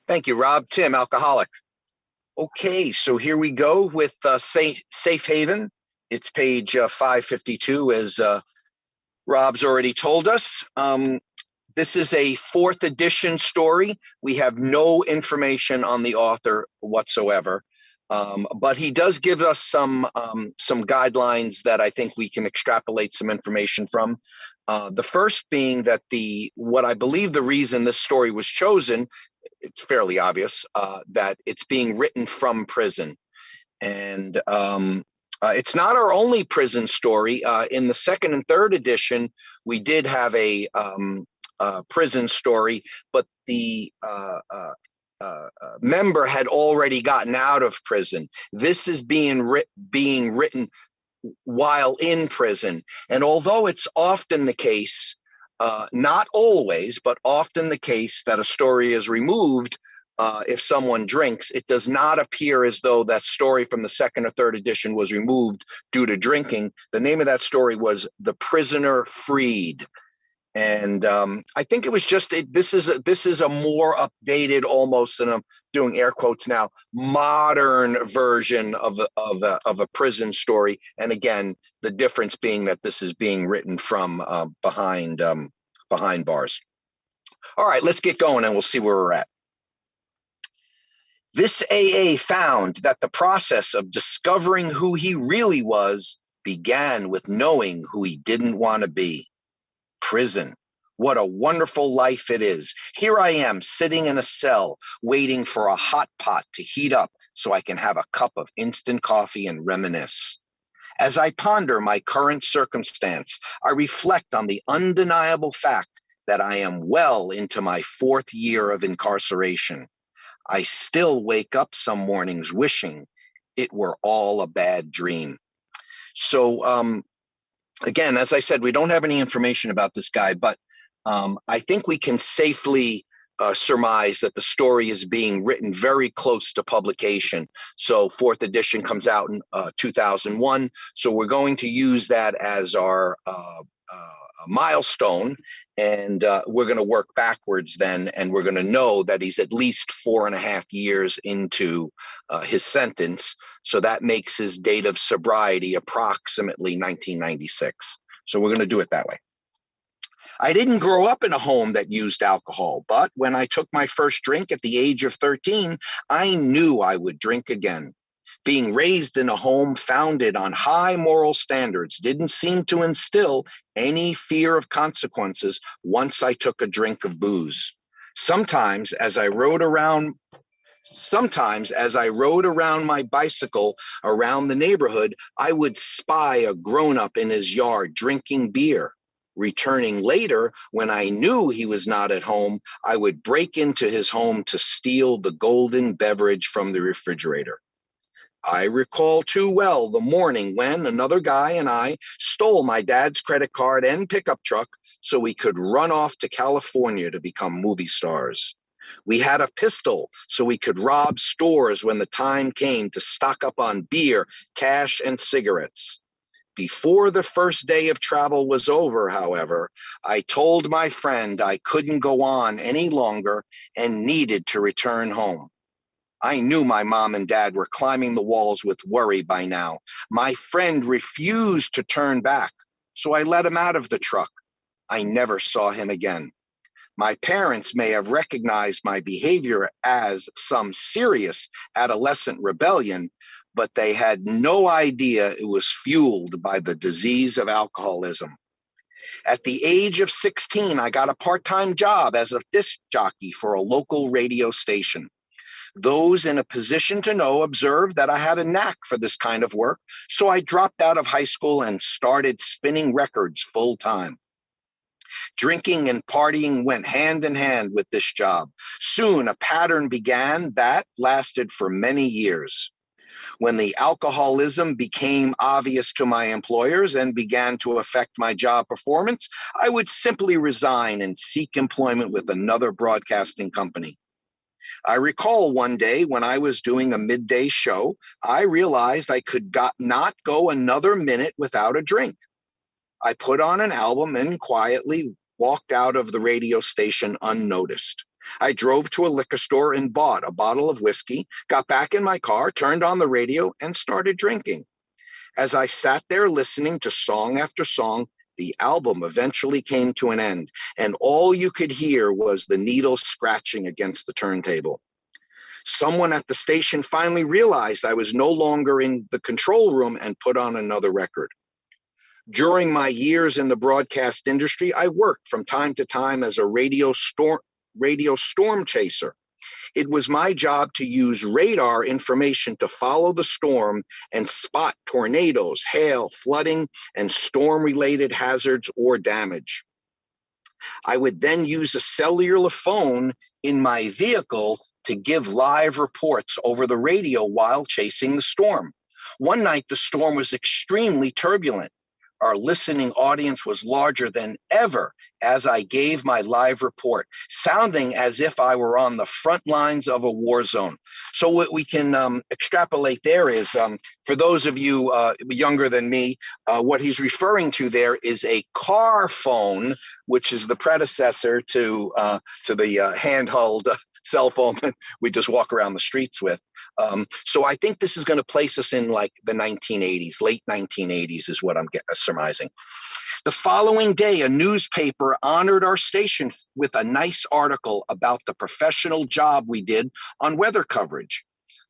Thank you, Rob. Tim, alcoholic. Okay, so here we go with Safe Haven. It's page 552, as Rob's already told us. This is a fourth edition story. We have no information on the author whatsoever, but he does give us some guidelines that I think we can extrapolate some information from. The first being that what I believe the reason this story was chosen, it's fairly obvious, that it's being written from prison. And it's not our only prison story. In the second and third edition, we did have a prison story, but the member had already gotten out of prison. This is being written while in prison. And although it's often the case, not always, but often the case that a story is removed if someone drinks, it does not appear as though that story from the second or third edition was removed due to drinking. The name of that story was The Prisoner Freed. And I think it was just this is a more updated, almost, and I'm doing air quotes now, modern version of a prison story. And again, the difference being that this is being written from behind bars. All right, let's get going, and we'll see where we're at. This AA found that the process of discovering who he really was began with knowing who he didn't want to be. Prison. What a wonderful life it is. Here I am sitting in a cell waiting for a hot pot to heat up so I can have a cup of instant coffee and reminisce. As I ponder my current circumstance, I reflect on the undeniable fact that I am well into my fourth year of incarceration. I still wake up some mornings wishing it were all a bad dream. So, again, as I said, we don't have any information about this guy, but I think we can safely surmise that the story is being written very close to publication. So fourth edition comes out in 2001. So we're going to use that as our milestone, and we're going to work backwards then, and we're going to know that he's at least 4.5 years into his sentence. So that makes his date of sobriety approximately 1996. So we're going to do it that way. I didn't grow up in a home that used alcohol, but when I took my first drink at the age of 13, I knew I would drink again. Being raised in a home founded on high moral standards didn't seem to instill any fear of consequences once I took a drink of booze. Sometimes as I rode around my bicycle around the neighborhood, I would spy a grown-up in his yard drinking beer. Returning later, when I knew he was not at home, I would break into his home to steal the golden beverage from the refrigerator. I recall too well the morning when another guy and I stole my dad's credit card and pickup truck so we could run off to California to become movie stars. We had a pistol so we could rob stores when the time came to stock up on beer, cash, and cigarettes. Before the first day of travel was over, however, I told my friend I couldn't go on any longer and needed to return home. I knew my mom and dad were climbing the walls with worry by now. My friend refused to turn back, so I let him out of the truck. I never saw him again. My parents may have recognized my behavior as some serious adolescent rebellion, but they had no idea it was fueled by the disease of alcoholism. At the age of 16, I got a part-time job as a disc jockey for a local radio station. Those in a position to know observed that I had a knack for this kind of work, so I dropped out of high school and started spinning records full time. Drinking and partying went hand in hand with this job. Soon a pattern began that lasted for many years. When the alcoholism became obvious to my employers and began to affect my job performance, I would simply resign and seek employment with another broadcasting company. I recall one day when I was doing a midday show, I realized I could not go another minute without a drink. I put on an album and quietly walked out of the radio station unnoticed. I drove to a liquor store and bought a bottle of whiskey, got back in my car, turned on the radio, and started drinking. As I sat there listening to song after song, the album eventually came to an end, and all you could hear was the needle scratching against the turntable. Someone at the station finally realized I was no longer in the control room and put on another record. During my years in the broadcast industry, I worked from time to time as a radio storm chaser. It was my job to use radar information to follow the storm and spot tornadoes, hail, flooding, and storm-related hazards or damage. I would then use a cellular phone in my vehicle to give live reports over the radio while chasing the storm. One night, the storm was extremely turbulent. Our listening audience was larger than ever as I gave my live report, sounding as if I were on the front lines of a war zone. So what we can extrapolate there is, for those of you younger than me, what he's referring to there is a car phone, which is the predecessor to the handheld cell phone we just walk around the streets with. So I think this is going to place us in like the 1980s, late 1980s is what I'm surmising. The following day, a newspaper honored our station with a nice article about the professional job we did on weather coverage.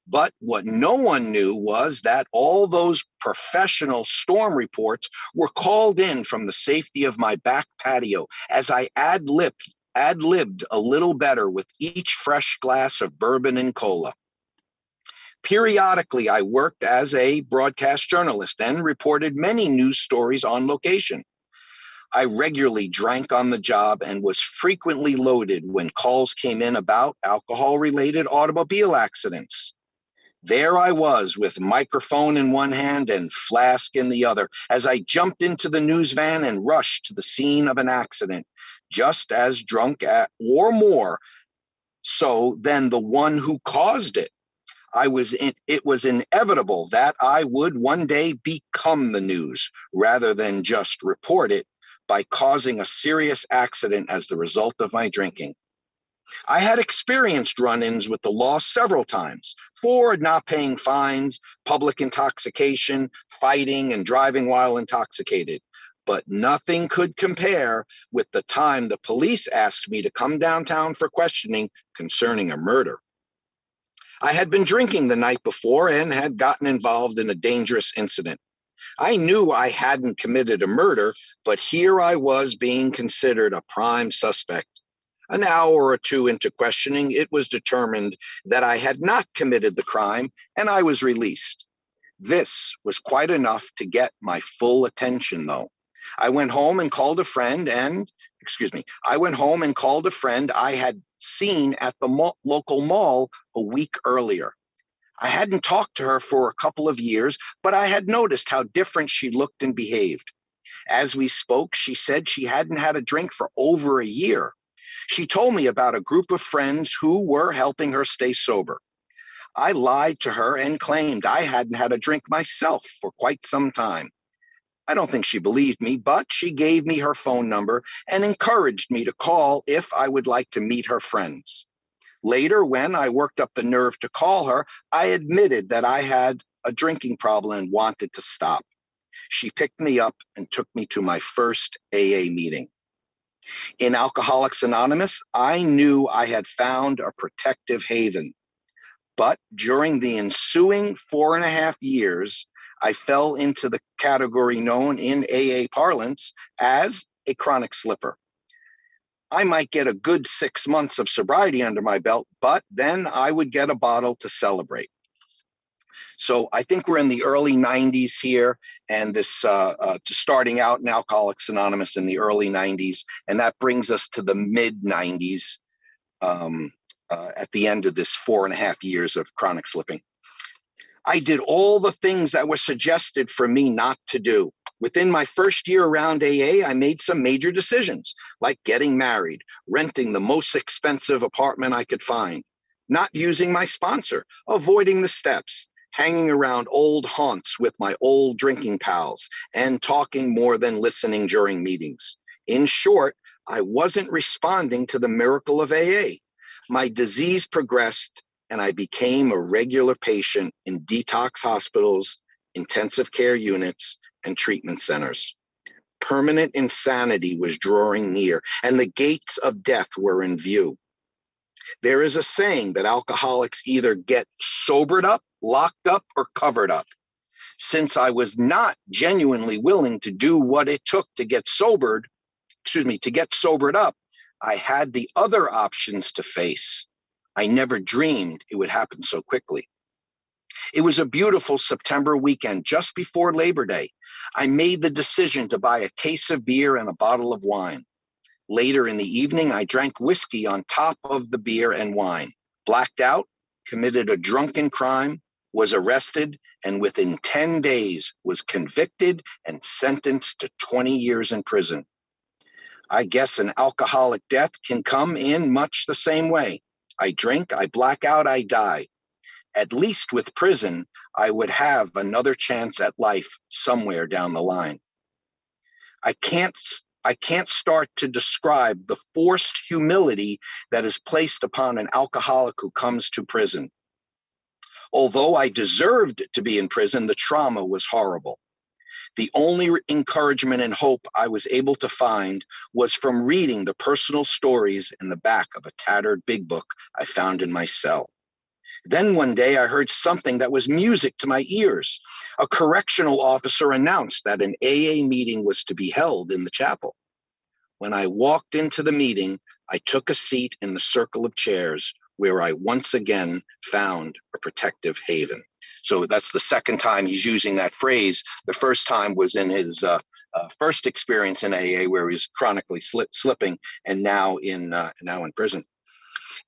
But what no one knew was that all those professional storm reports were called in from the safety of my back patio as I ad-libbed a little better with each fresh glass of bourbon and cola. Periodically, I worked as a broadcast journalist and reported many news stories on location. I regularly drank on the job and was frequently loaded when calls came in about alcohol-related automobile accidents. There I was with microphone in one hand and flask in the other as I jumped into the news van and rushed to the scene of an accident, just as drunk or more so than the one who caused it. It was inevitable that I would one day become the news rather than just report it by causing a serious accident as the result of my drinking. I had experienced run-ins with the law several times for not paying fines, public intoxication, fighting, and driving while intoxicated. But nothing could compare with the time the police asked me to come downtown for questioning concerning a murder. I had been drinking the night before and had gotten involved in a dangerous incident. I knew I hadn't committed a murder, but here I was being considered a prime suspect. An hour or two into questioning, it was determined that I had not committed the crime, and I was released. This was quite enough to get my full attention, though. I went home and called a friend I had seen at the local mall a week earlier. I hadn't talked to her for a couple of years, but I had noticed how different she looked and behaved. As we spoke, she said she hadn't had a drink for over a year. She told me about a group of friends who were helping her stay sober. I lied to her and claimed I hadn't had a drink myself for quite some time. I don't think she believed me, but she gave me her phone number and encouraged me to call if I would like to meet her friends. Later, when I worked up the nerve to call her, I admitted that I had a drinking problem and wanted to stop. She picked me up and took me to my first AA meeting. In Alcoholics Anonymous, I knew I had found a protective haven. But during the ensuing 4.5 years, I fell into the category known in AA parlance as a chronic slipper. I might get a good 6 months of sobriety under my belt, but then I would get a bottle to celebrate. So I think we're in the early 90s here, and this starting out in Alcoholics Anonymous in the early 90s, and that brings us to the mid 90s at the end of this 4.5 years of chronic slipping. I did all the things that were suggested for me not to do. Within my first year around AA, I made some major decisions, like getting married, renting the most expensive apartment I could find, not using my sponsor, avoiding the steps, hanging around old haunts with my old drinking pals, and talking more than listening during meetings. In short, I wasn't responding to the miracle of AA. My disease progressed and I became a regular patient in detox hospitals, intensive care units, and treatment centers. Permanent insanity was drawing near, and the gates of death were in view. There is a saying that alcoholics either get sobered up, locked up, or covered up. Since I was not genuinely willing to do what it took to get to get sobered up, I had the other options to face. I never dreamed it would happen so quickly. It was a beautiful September weekend just before Labor Day. I made the decision to buy a case of beer and a bottle of wine. Later in the evening, I drank whiskey on top of the beer and wine, blacked out, committed a drunken crime, was arrested, and within 10 days was convicted and sentenced to 20 years in prison. I guess an alcoholic death can come in much the same way. I drink, I black out, I die. At least with prison, I would have another chance at life somewhere down the line. I can't start to describe the forced humility that is placed upon an alcoholic who comes to prison. Although I deserved to be in prison, the trauma was horrible. The only encouragement and hope I was able to find was from reading the personal stories in the back of a tattered big book I found in my cell. Then one day I heard something that was music to my ears. A correctional officer announced that an AA meeting was to be held in the chapel. When I walked into the meeting, I took a seat in the circle of chairs where I once again found a protective haven. So that's the second time he's using that phrase. The first time was in his first experience in AA, where he was chronically slipping, and now in prison.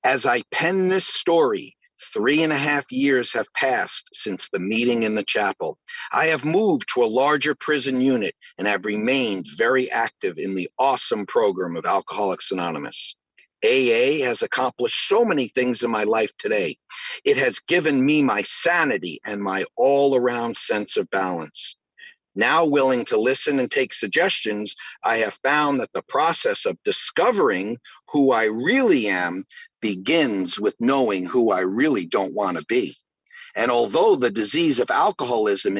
As I pen this story, 3.5 years have passed since the meeting in the chapel. I have moved to a larger prison unit and have remained very active in the awesome program of Alcoholics Anonymous. AA has accomplished so many things in my life today. It has given me my sanity and my all-around sense of balance. Now willing to listen and take suggestions, I have found that the process of discovering who I really am begins with knowing who I really don't want to be. And although the disease of alcoholism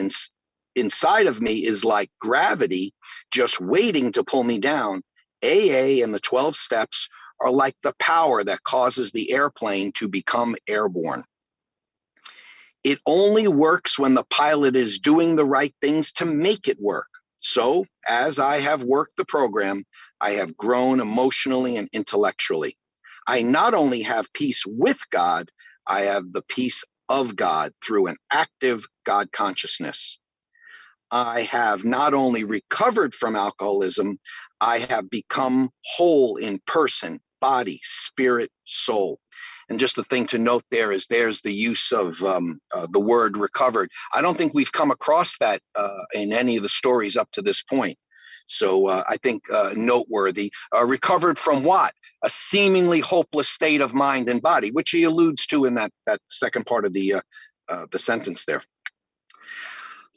inside of me is like gravity, just waiting to pull me down, AA and the 12 steps are like the power that causes the airplane to become airborne. It only works when the pilot is doing the right things to make it work. So, as I have worked the program, I have grown emotionally and intellectually. I not only have peace with God, I have the peace of God through an active God consciousness. I have not only recovered from alcoholism, I have become whole in person, body, spirit, soul. And just the thing to note there is there's the use of the word recovered. I don't think we've come across that in any of the stories up to this point. So I think noteworthy. Recovered from what? A seemingly hopeless state of mind and body, which he alludes to in that second part of the sentence there.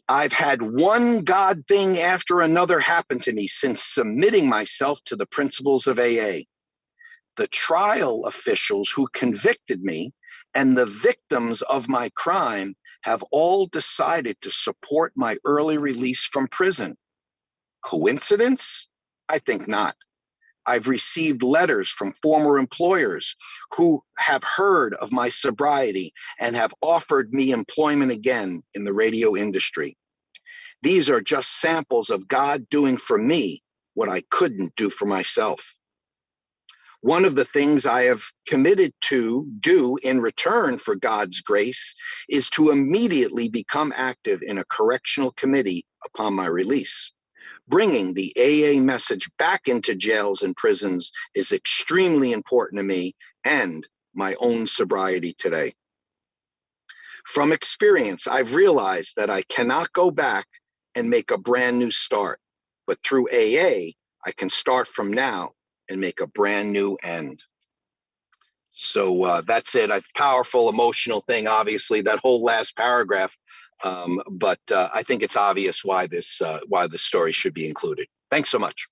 I've had one God thing after another happen to me since submitting myself to the principles of AA. The trial officials who convicted me and the victims of my crime have all decided to support my early release from prison. Coincidence? I think not. I've received letters from former employers who have heard of my sobriety and have offered me employment again in the radio industry. These are just samples of God doing for me what I couldn't do for myself. One of the things I have committed to do in return for God's grace is to immediately become active in a correctional committee upon my release. Bringing the AA message back into jails and prisons is extremely important to me and my own sobriety today. From experience, I've realized that I cannot go back and make a brand new start, but through AA, I can start from now and make a brand new end. So that's it. A powerful, emotional thing, obviously, that whole last paragraph. But I think it's obvious why this story should be included. Thanks so much.